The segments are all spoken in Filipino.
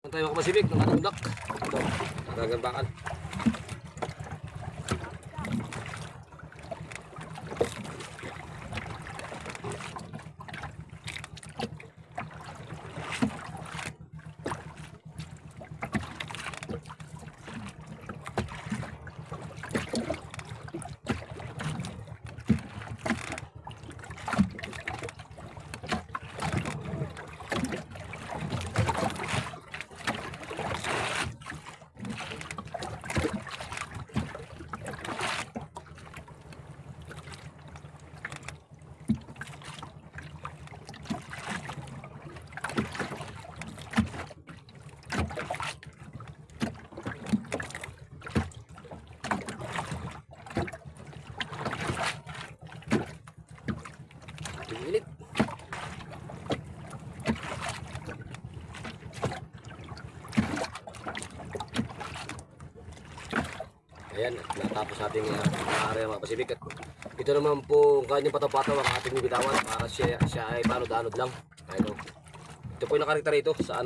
Tayo mga Pasifik ng ating duck. Ito, nagagambakan. Pilit. Ayan, natapos ating area mga Pasifik. At ito naman po kanyang pataw-pataw ang ating bibitawan para siya ay panod-anod lang. Ayun. Ito po yung nakarekta rito sa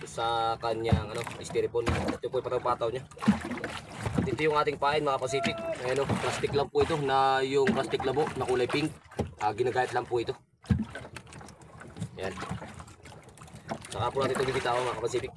sa kanyang styrofoam. Ito po yung pataw-pataw niya. At ito yung ating pain mga Pasifik. Ayun, plastic lang po ito na yung plastic labo na kulay pink. Ginagayat lang po ito. Ayan. Saka po natin ito bibitawan mga Pasifik.